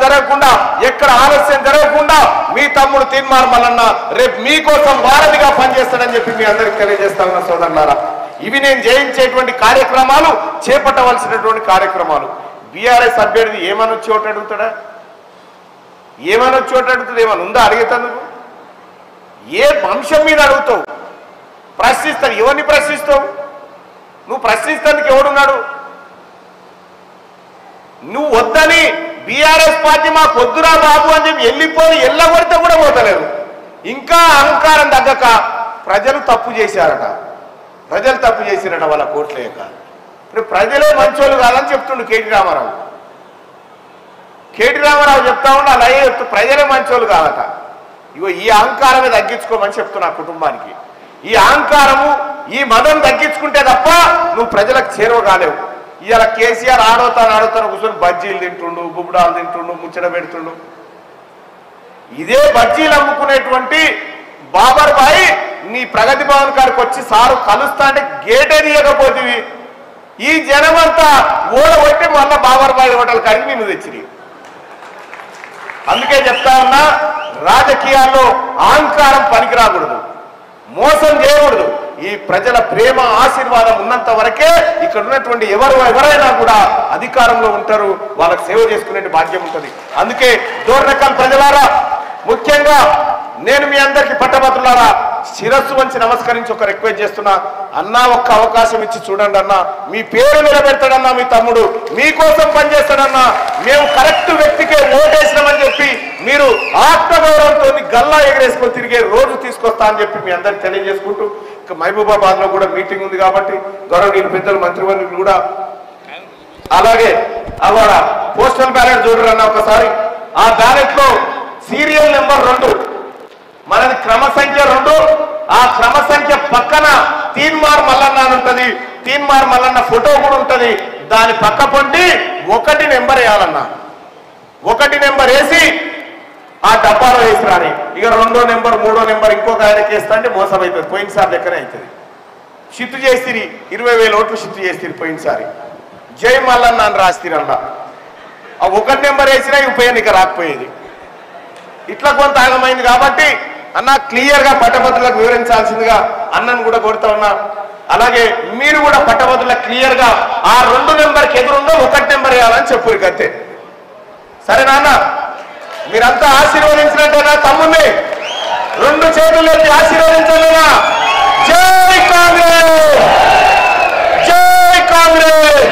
జరగకుండా ఎక్కడ ఆలస్యం జరగకుండా మీ తమ్ముడు తీన్మార్ మల్లన్న రేపు మీకోసం వారధిగా పనిచేస్తాడని చెప్పి మీ అందరికి తెలియజేస్తా ఉన్నా సోదరులారా. ఇవి నేను చేయించేటువంటి కార్యక్రమాలు, చేపట్టవలసినటువంటి కార్యక్రమాలు. బీఆర్ఎస్ అభ్యర్థి ఏమని వచ్చి ఒకటి అడుగుతాడా? ఏమని వచ్చి ఒకటి అడుగుతాడు? ఏమని ఉందా అడిగేతందుకు? ఏ అంశం మీద అడుగుతావు? ప్రశ్నిస్తావు. ఎవరిని ప్రశ్నిస్తావు? నువ్వు ప్రశ్నిస్తానికి ఎవడున్నాడు? నువ్వు వద్దని బీఆర్ఎస్ పార్టీ మాకు వద్దురా బాబు అని చెప్పి వెళ్ళిపోయి ఎల్లగొడితే కూడా పోతలేరు. ఇంకా అహంకారం తగ్గక ప్రజలు తప్పు చేశారట. ప్రజలు తప్పు చేసిరట వాళ్ళ కోట్లేక. ఇప్పుడు ప్రజలే మంచోళ్ళు కాదని చెప్తుండు కేటీ రామారావు. కేటీ రామారావు చెప్తా ఉండే అలాగే చెప్తూ ప్రజలే మంచోళ్ళు కాదట. ఇగో ఈ అహంకారమే తగ్గించుకోమని చెప్తున్నా కుటుంబానికి. ఈ అహంకారము, ఈ మదం తగ్గించుకుంటే తప్ప నువ్వు ప్రజలకు చేరువ కాలేవు. ఇవాళ కేసీఆర్ ఆడవుతాను కూర్చొని బజ్జీలు తింటుండు, బుబ్బడాలు తింటుండు, ముచ్చట పెడుతుండు. ఇదే బజ్జీలు అమ్ముకునేటువంటి బాబర్ బాయ్ నీ ప్రగతి భవన్ కాడికి వచ్చి సారు కలుస్తా అంటే గేటే తీయకపోతే ఈ జనమంతా ఓడగొట్టి మళ్ళా బాబర్ బాయ్ హోటల్ కాడికి నిన్ను తెచ్చిరి. అందుకే చెప్తా ఉన్నా, రాజకీయాల్లో అహంకారం పనికిరాకూడదు, మోసం చేయకూడదు. ఈ ప్రజల ప్రేమ ఆశీర్వాదం ఉన్నంత వరకే ఇక్కడ ఉన్నటువంటి ఎవరైనా కూడా అధికారంలో ఉంటారు, వాళ్ళకి సేవ చేసుకునే భాగ్యం ఉంటుంది. అందుకే దోర్నకల్ ప్రజలారా, ముఖ్యంగా నేను మీ అందరికీ పట్టభద్రులారా శిరస్సు వంచి నమస్కరించి ఒక రిక్వెస్ట్ చేస్తున్నా. అన్నా ఒక్క అవకాశం ఇచ్చి చూడండి అన్నా, మీ పేరు నిలబెడతాడన్నా, మీ తమ్ముడు మీకోసం పనిచేస్తాడన్నా, మేము కరెక్ట్ వ్యక్తికే ఓటేసినామని చెప్పి మీరు ఆత్మగౌరవంతో గల్లా ఎగరేసుకొని తిరిగే రోజు తీసుకొస్తా అని చెప్పి మీ అందరికి తెలియజేసుకుంటూ, ఇక మహబూబాబాద్ లో కూడా మీటింగ్ ఉంది కాబట్టి గౌరవనీయులు పెద్దలు మంత్రివర్యులు కూడా అలాగే అవాడ పోస్టల్ బ్యాలెట్ చూడరన్నా ఒకసారి. ఆ బ్యాలెట్ లో సీరియల్ నెంబర్ 2 మనది క్రమ సంఖ్య 2. ఆ క్రమ సంఖ్య పక్కన తీన్మార్ మల్లన్న అని ఉంటుంది. తీన్మార్ మల్లన్న ఫోటో కూడా ఉంటుంది. దాని పక్క పొంటి 1 నెంబర్ వేయాలన్నా. 1 నెంబర్ వేసి ఆ డబ్బాలో వేసి రాని. ఇక 2వ నెంబర్ 3వ నెంబర్ ఇంకొక ఆయనకి వేస్తా అంటే మోసం అవుతుంది. పోయినసారి లెక్కనే అవుతుంది. షిఫ్ట్ చేసిరి 20,000 ఓట్లు షిఫ్ట్ చేసిరి పోయినసారి. జై మల్లన్న అని రాసిరల్లా. ఆ 1 నెంబర్ వేసినా ఉప ఎన్నిక రాకపోయేది. ఇట్లా కొంత ఆగమైంది కాబట్టి అన్న క్లియర్గా పట్టభద్రులకు వివరించాల్సిందిగా అన్నను కూడా కోరుతా ఉన్నా. అలాగే మీరు కూడా పట్టభద్రులకు క్లియర్గా ఆ 2 నెంబర్కి ఎదురుందో 1 నెంబర్ వేయాలని చెప్పు అంతే. సరేనా అన్న? మీరంతా ఆశీర్వదించినట్టేనా తమ్ముడిని? 2 చేతులు ఎత్తి ఆశీర్వదించాలేనా? జై కాంగ్రెస్, జై కాంగ్రెస్.